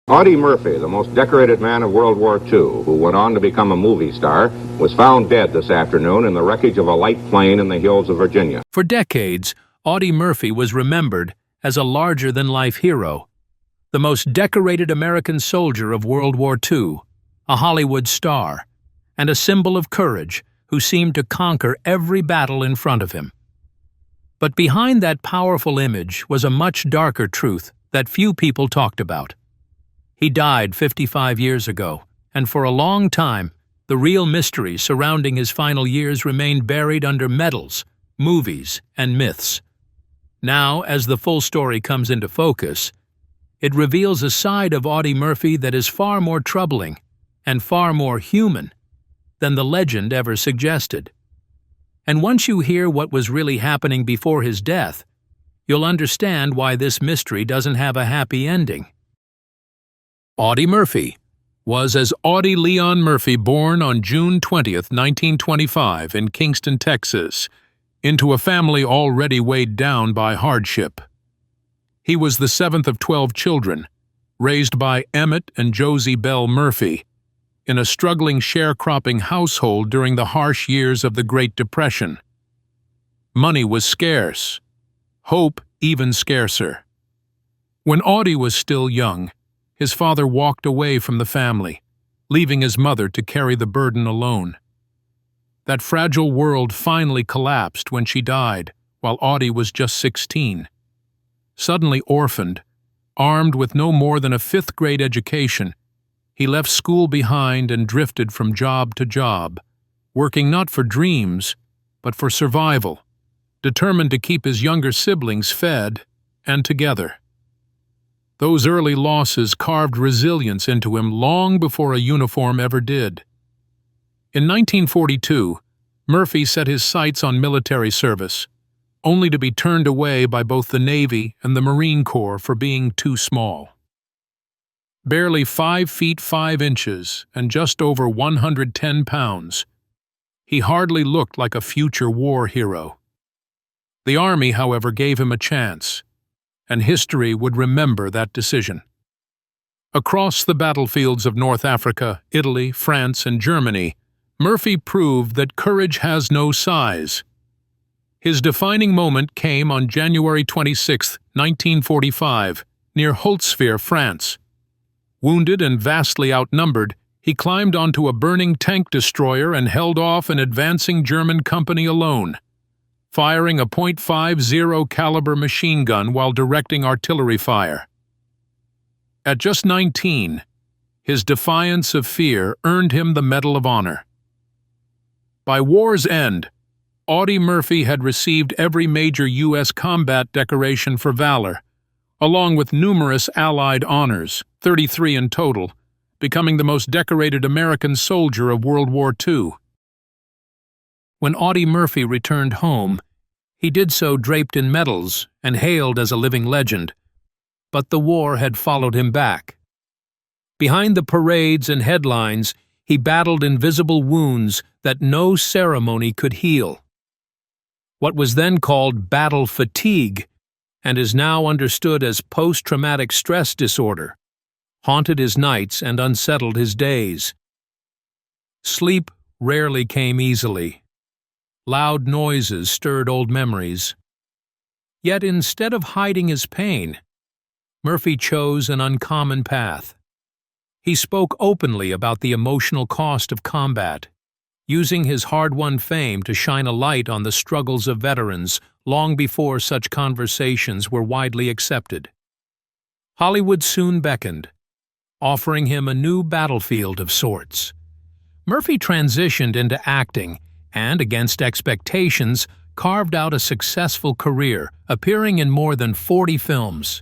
Audie Murphy, the most decorated man of World War II, who went on to become a movie star, was found dead this afternoon in the wreckage of a light plane in the hills of Virginia. For decades, Audie Murphy was remembered as a larger-than-life hero, the most decorated American soldier of World War II, a Hollywood star, and a symbol of courage who seemed to conquer every battle in front of him. But behind that powerful image was a much darker truth that few people talked about. He died 55 years ago, and for a long time, the real mystery surrounding his final years remained buried under medals, movies, and myths. Now, as the full story comes into focus, it reveals a side of Audie Murphy that is far more troubling and far more human than the legend ever suggested. And once you hear what was really happening before his death, you'll understand why this mystery doesn't have a happy ending. Audie Murphy was as Audie Leon Murphy, born on June 20, 1925 in Kingston, Texas, into a family already weighed down by hardship. He was the seventh of 12 children, raised by Emmett and Josie Bell Murphy, in a struggling sharecropping household during the harsh years of the Great Depression. Money was scarce, hope even scarcer. When Audie was still young, his father walked away from the family, leaving his mother to carry the burden alone. That fragile world finally collapsed when she died, while Audie was just 16. Suddenly orphaned, armed with no more than a fifth-grade education, he left school behind and drifted from job to job, working not for dreams, but for survival, determined to keep his younger siblings fed and together. Those early losses carved resilience into him long before a uniform ever did. In 1942, Murphy set his sights on military service, only to be turned away by both the Navy and the Marine Corps for being too small. Barely 5 feet 5 inches and just over 110 pounds, he hardly looked like a future war hero. The Army, however, gave him a chance, and history would remember that decision. Across the battlefields of North Africa, Italy, France, and Germany, Murphy proved that courage has no size. His defining moment came on January 26, 1945, near Holtzwihr, France. Wounded and vastly outnumbered, he climbed onto a burning tank destroyer and held off an advancing German company alone, firing a .50 caliber machine gun while directing artillery fire. At just 19, his defiance of fear earned him the Medal of Honor. By war's end, Audie Murphy had received every major U.S. combat decoration for valor, along with numerous Allied honors, 33 in total, becoming the most decorated American soldier of World War II. When Audie Murphy returned home, he did so draped in medals and hailed as a living legend, but the war had followed him back. Behind the parades and headlines, he battled invisible wounds that no ceremony could heal. What was then called battle fatigue, and is now understood as post-traumatic stress disorder, haunted his nights and unsettled his days. Sleep rarely came easily. Loud noises stirred old memories. Yet instead of hiding his pain, Murphy chose an uncommon path. He spoke openly about the emotional cost of combat, using his hard-won fame to shine a light on the struggles of veterans long before such conversations were widely accepted. Hollywood soon beckoned, offering him a new battlefield of sorts. Murphy transitioned into acting and, against expectations, carved out a successful career, appearing in more than 40 films.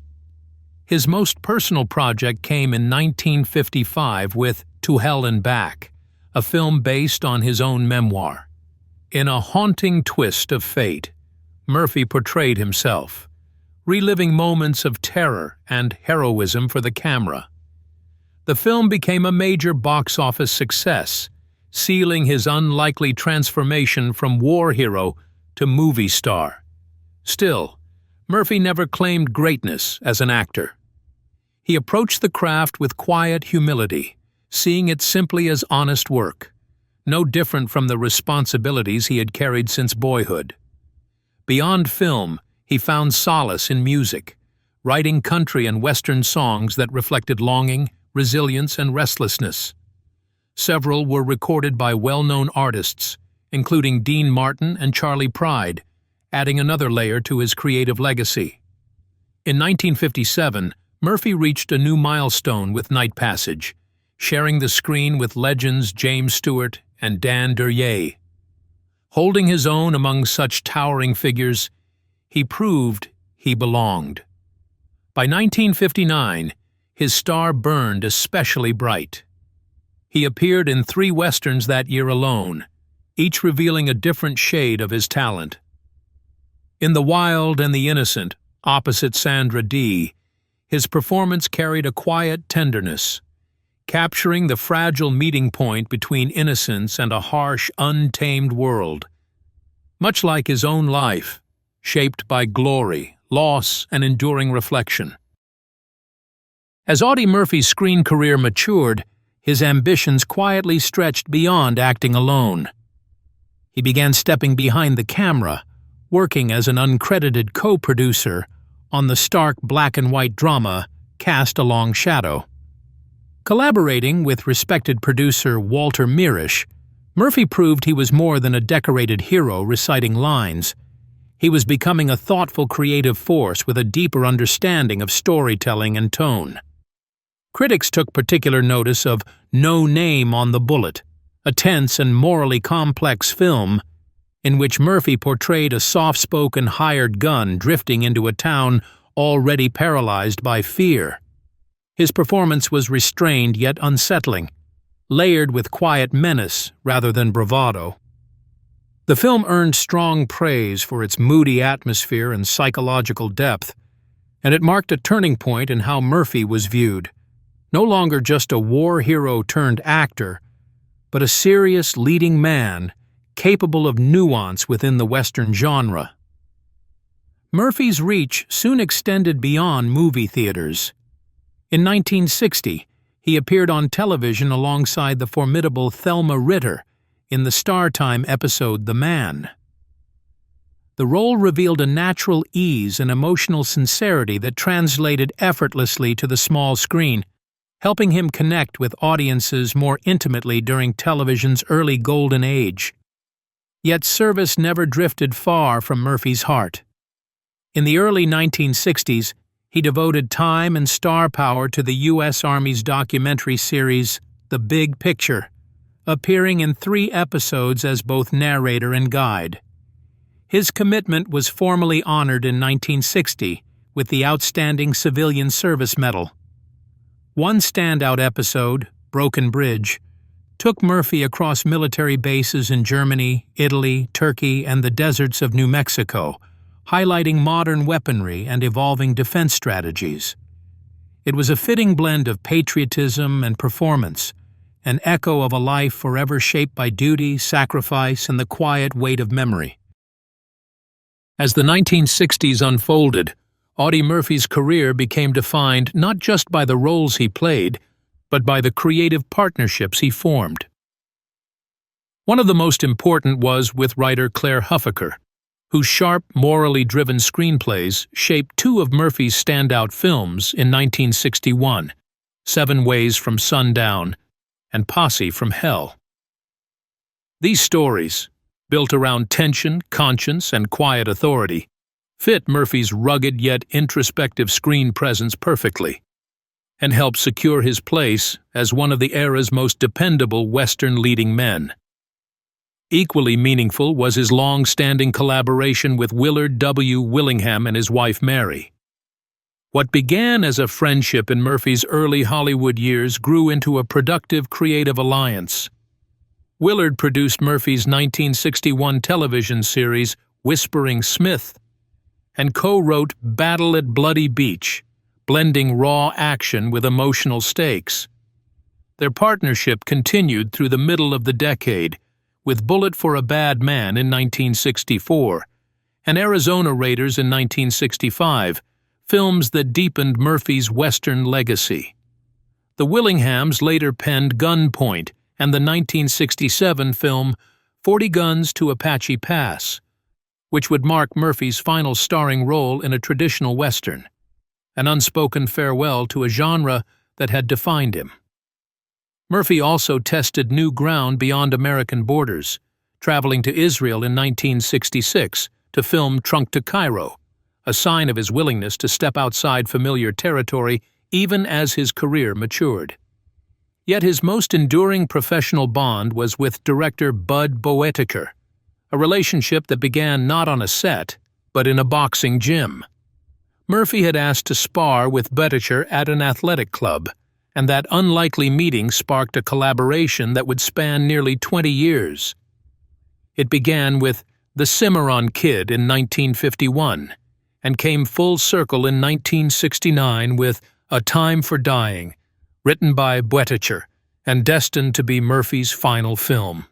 His most personal project came in 1955 with To Hell and Back, a film based on his own memoir. In a haunting twist of fate, Murphy portrayed himself, reliving moments of terror and heroism for the camera. The film became a major box office success, sealing his unlikely transformation from war hero to movie star. Still, Murphy never claimed greatness as an actor. He approached the craft with quiet humility, seeing it simply as honest work, no different from the responsibilities he had carried since boyhood. Beyond film, he found solace in music, writing country and Western songs that reflected longing, resilience, and restlessness. Several were recorded by well-known artists, including Dean Martin and Charlie Pride, adding another layer to his creative legacy. In 1957, Murphy reached a new milestone with Night Passage, sharing the screen with legends James Stewart and Dan Duryea. Holding his own among such towering figures, he proved he belonged. By 1959, his star burned especially bright. He appeared in 3 westerns that year alone, each revealing a different shade of his talent. In The Wild and the Innocent, opposite Sandra Dee, his performance carried a quiet tenderness, capturing the fragile meeting point between innocence and a harsh, untamed world. Much like his own life, shaped by glory, loss, and enduring reflection. As Audie Murphy's screen career matured, his ambitions quietly stretched beyond acting alone. He began stepping behind the camera, working as an uncredited co-producer on the stark black-and-white drama Cast a Long Shadow. Collaborating with respected producer Walter Mirisch, Murphy proved he was more than a decorated hero reciting lines. He was becoming a thoughtful creative force with a deeper understanding of storytelling and tone. Critics took particular notice of No Name on the Bullet, a tense and morally complex film in which Murphy portrayed a soft-spoken hired gun drifting into a town already paralyzed by fear. His performance was restrained yet unsettling, layered with quiet menace rather than bravado. The film earned strong praise for its moody atmosphere and psychological depth, and it marked a turning point in how Murphy was viewed. No longer just a war hero turned actor, but a serious leading man capable of nuance within the Western genre. Murphy's reach soon extended beyond movie theaters. In 1960, he appeared on television alongside the formidable Thelma Ritter in the Startime episode The Man. The role revealed a natural ease and emotional sincerity that translated effortlessly to the small screen, helping him connect with audiences more intimately during television's early golden age. Yet service never drifted far from Murphy's heart. In the early 1960s, he devoted time and star power to the U.S. Army's documentary series, The Big Picture, appearing in 3 episodes as both narrator and guide. His commitment was formally honored in 1960 with the Outstanding Civilian Service Medal. One standout episode, Broken Bridge, took Murphy across military bases in Germany, Italy, Turkey, and the deserts of New Mexico, highlighting modern weaponry and evolving defense strategies. It was a fitting blend of patriotism and performance, an echo of a life forever shaped by duty, sacrifice, and the quiet weight of memory. As the 1960s unfolded, Audie Murphy's career became defined not just by the roles he played, but by the creative partnerships he formed. One of the most important was with writer Claire Huffaker, whose sharp, morally driven screenplays shaped 2 of Murphy's standout films in 1961, 7 Ways from Sundown and Posse from Hell. These stories, built around tension, conscience, and quiet authority, fit Murphy's rugged yet introspective screen presence perfectly, and helped secure his place as one of the era's most dependable Western leading men. Equally meaningful was his long-standing collaboration with Willard W. Willingham and his wife Mary. What began as a friendship in Murphy's early Hollywood years grew into a productive creative alliance. Willard produced Murphy's 1961 television series Whispering Smith and co-wrote Battle at Bloody Beach, blending raw action with emotional stakes. Their partnership continued through the middle of the decade, with Bullet for a Bad Man in 1964 and Arizona Raiders in 1965, films that deepened Murphy's Western legacy. The Willinghams later penned Gunpoint and the 1967 film 40 Guns to Apache Pass, which would mark Murphy's final starring role in a traditional Western, an unspoken farewell to a genre that had defined him. Murphy also tested new ground beyond American borders, traveling to Israel in 1966 to film Trunk to Cairo, a sign of his willingness to step outside familiar territory even as his career matured. Yet his most enduring professional bond was with director Bud Boetiker, a relationship that began not on a set, but in a boxing gym. Murphy had asked to spar with Boetiker at an athletic club, and that unlikely meeting sparked a collaboration that would span nearly 20 years. It began with The Cimarron Kid in 1951, and came full circle in 1969 with A Time for Dying, written by Boetiker, and destined to be Murphy's final film.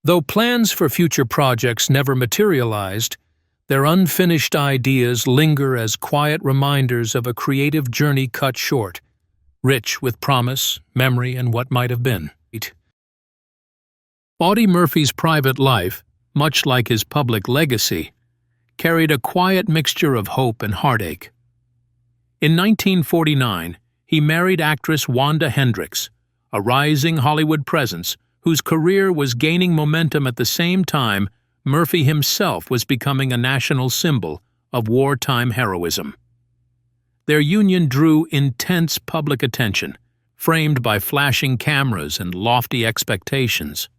Though plans for future projects never materialized, their unfinished ideas linger as quiet reminders of a creative journey cut short, rich with promise, memory, and what might have been. Audie Murphy's private life, much like his public legacy, carried a quiet mixture of hope and heartache. In 1949, he married actress Wanda Hendricks, a rising Hollywood presence whose career was gaining momentum at the same time Murphy himself was becoming a national symbol of wartime heroism. Their union drew intense public attention, framed by flashing cameras and lofty expectations.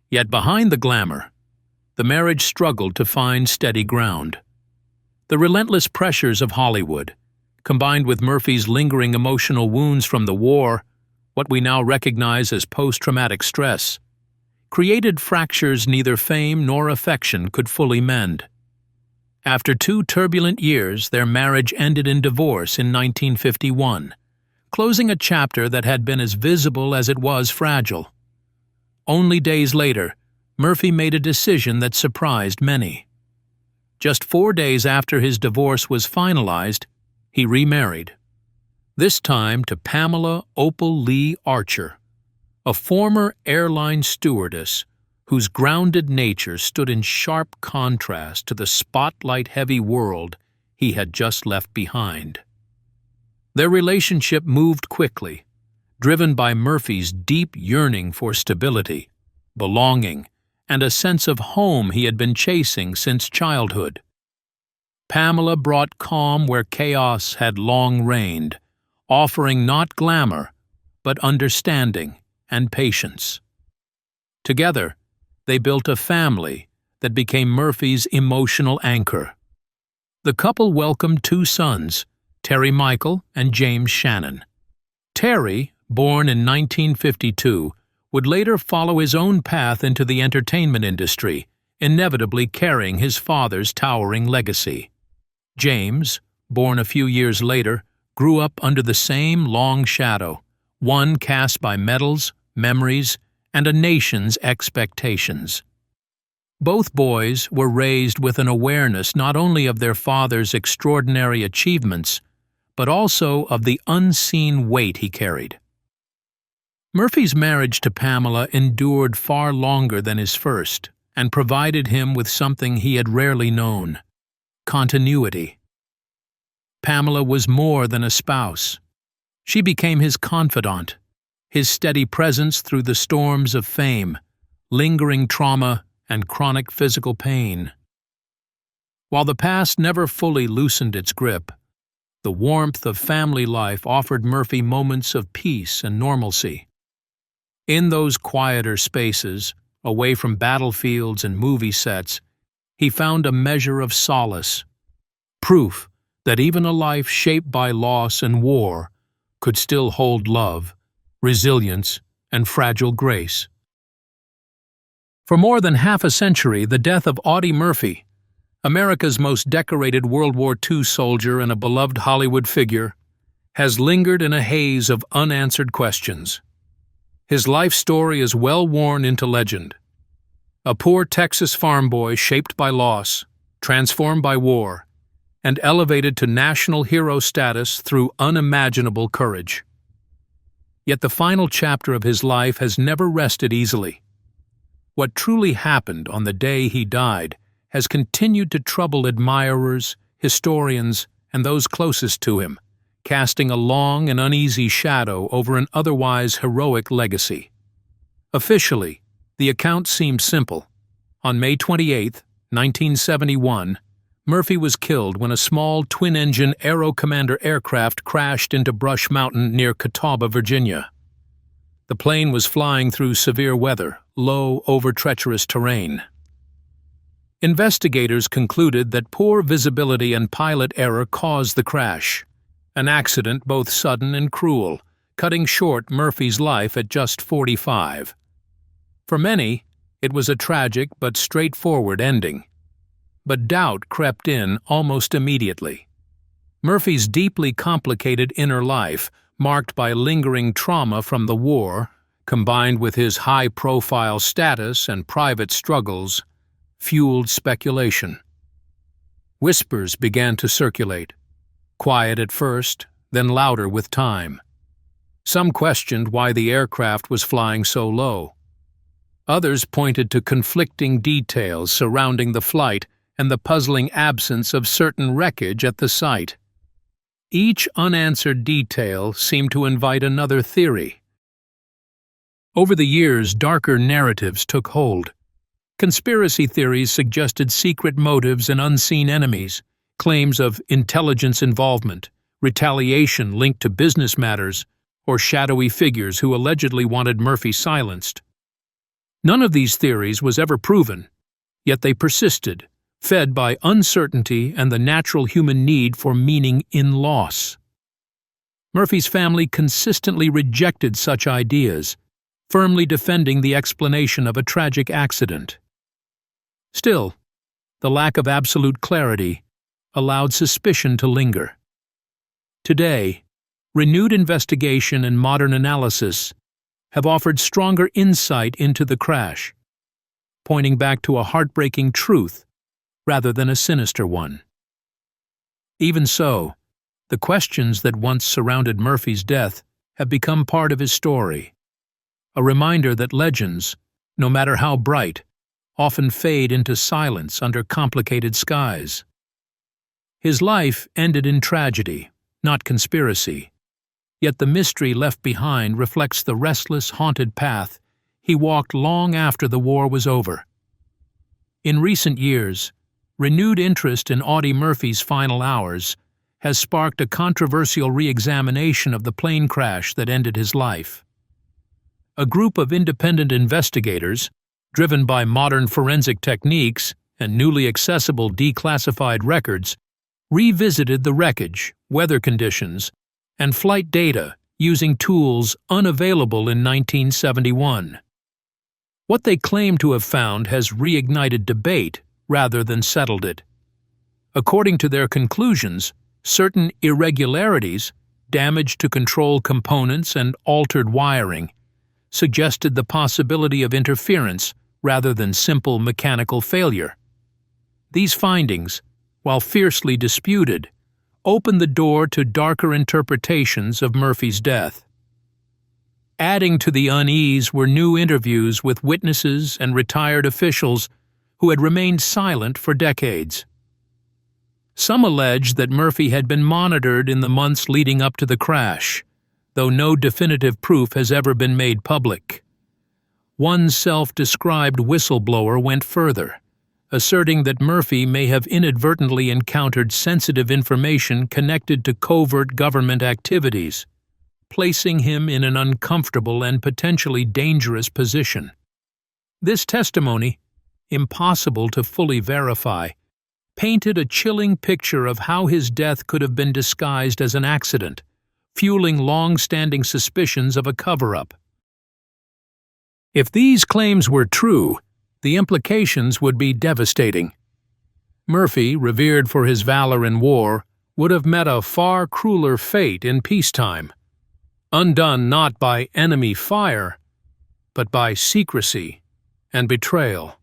Yet behind the glamour, the marriage struggled to find steady ground. The relentless pressures of Hollywood, combined with Murphy's lingering emotional wounds from the war, what we now recognize as post-traumatic stress, created fractures neither fame nor affection could fully mend. After 2 turbulent years, their marriage ended in divorce in 1951, closing a chapter that had been as visible as it was fragile. Only days later, Murphy made a decision that surprised many. Just 4 days after his divorce was finalized, he remarried. This time to Pamela Opal Lee Archer, a former airline stewardess whose grounded nature stood in sharp contrast to the spotlight-heavy world he had just left behind. Their relationship moved quickly, driven by Murphy's deep yearning for stability, belonging, and a sense of home he had been chasing since childhood. Pamela brought calm where chaos had long reigned, offering not glamour, but understanding and patience. Together, they built a family that became Murphy's emotional anchor. The couple welcomed 2 sons, Terry Michael and James Shannon. Terry, born in 1952, would later follow his own path into the entertainment industry, inevitably carrying his father's towering legacy. James, born a few years later, grew up under the same long shadow, one cast by medals, memories, and a nation's expectations. Both boys were raised with an awareness not only of their father's extraordinary achievements, but also of the unseen weight he carried. Murphy's marriage to Pamela endured far longer than his first and provided him with something he had rarely known: continuity. Pamela was more than a spouse. She became his confidant, his steady presence through the storms of fame, lingering trauma, and chronic physical pain. While the past never fully loosened its grip, the warmth of family life offered Murphy moments of peace and normalcy. In those quieter spaces, away from battlefields and movie sets, he found a measure of solace, proof that even a life shaped by loss and war could still hold love, resilience, and fragile grace. For more than half a century, the death of Audie Murphy, America's most decorated World War II soldier and a beloved Hollywood figure, has lingered in a haze of unanswered questions. His life story is well worn into legend. A poor Texas farm boy shaped by loss, transformed by war, and elevated to national hero status through unimaginable courage. Yet the final chapter of his life has never rested easily. What truly happened on the day he died has continued to trouble admirers, historians, and those closest to him, casting a long and uneasy shadow over an otherwise heroic legacy. Officially, the account seemed simple. On May 28, 1971, Murphy was killed when a small twin-engine Aero Commander aircraft crashed into Brush Mountain near Catawba, Virginia. The plane was flying through severe weather, low over treacherous terrain. Investigators concluded that poor visibility and pilot error caused the crash, an accident both sudden and cruel, cutting short Murphy's life at just 45. For many, it was a tragic but straightforward ending. But doubt crept in almost immediately. Murphy's deeply complicated inner life, marked by lingering trauma from the war, combined with his high-profile status and private struggles, fueled speculation. Whispers began to circulate, quiet at first, then louder with time. Some questioned why the aircraft was flying so low. Others pointed to conflicting details surrounding the flight and the puzzling absence of certain wreckage at the site. Each unanswered detail seemed to invite another theory. Over the years, darker narratives took hold. Conspiracy theories suggested secret motives and unseen enemies, claims of intelligence involvement, retaliation linked to business matters, or shadowy figures who allegedly wanted Murphy silenced. None of these theories was ever proven, yet they persisted, fed by uncertainty and the natural human need for meaning in loss. Murphy's family consistently rejected such ideas, firmly defending the explanation of a tragic accident. Still, the lack of absolute clarity allowed suspicion to linger. Today, renewed investigation and modern analysis have offered stronger insight into the crash, pointing back to a heartbreaking truth rather than a sinister one. Even so, the questions that once surrounded Murphy's death have become part of his story, a reminder that legends, no matter how bright, often fade into silence under complicated skies. His life ended in tragedy, not conspiracy, yet the mystery left behind reflects the restless, haunted path he walked long after the war was over. In recent years, renewed interest in Audie Murphy's final hours has sparked a controversial re-examination of the plane crash that ended his life. A group of independent investigators, driven by modern forensic techniques and newly accessible declassified records, revisited the wreckage, weather conditions, and flight data using tools unavailable in 1971. What they claim to have found has reignited debate rather than settled it. According to their conclusions, certain irregularities, damage to control components, and altered wiring suggested the possibility of interference rather than simple mechanical failure. These findings, while fiercely disputed, opened the door to darker interpretations of Murphy's death. Adding to the unease were new interviews with witnesses and retired officials who had remained silent for decades. Some alleged that Murphy had been monitored in the months leading up to the crash, though no definitive proof has ever been made public. One self-described whistleblower went further, asserting that Murphy may have inadvertently encountered sensitive information connected to covert government activities, placing him in an uncomfortable and potentially dangerous position. This testimony, impossible to fully verify, painted a chilling picture of how his death could have been disguised as an accident, fueling long-standing suspicions of a cover-up. If these claims were true, the implications would be devastating. Murphy, revered for his valor in war, would have met a far crueler fate in peacetime, undone not by enemy fire, but by secrecy and betrayal.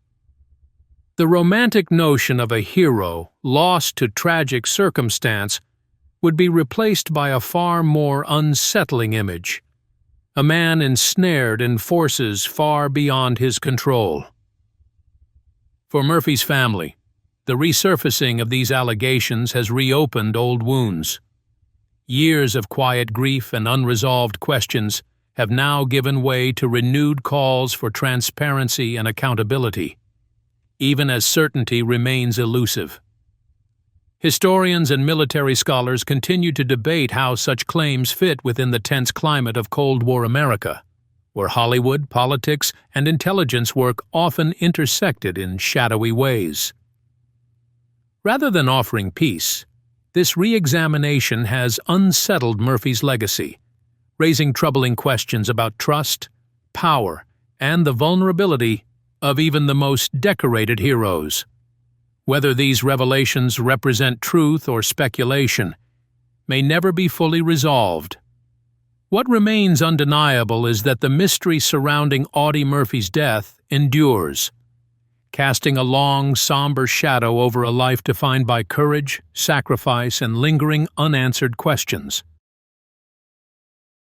The romantic notion of a hero lost to tragic circumstance would be replaced by a far more unsettling image, a man ensnared in forces far beyond his control. For Murphy's family, the resurfacing of these allegations has reopened old wounds. Years of quiet grief and unresolved questions have now given way to renewed calls for transparency and accountability, even as certainty remains elusive. Historians and military scholars continue to debate how such claims fit within the tense climate of Cold War America, where Hollywood, politics, and intelligence work often intersected in shadowy ways. Rather than offering peace, this re-examination has unsettled Murphy's legacy, raising troubling questions about trust, power, and the vulnerability of even the most decorated heroes. Whether these revelations represent truth or speculation may never be fully resolved. What remains undeniable is that the mystery surrounding Audie Murphy's death endures, casting a long, somber shadow over a life defined by courage, sacrifice, and lingering unanswered questions.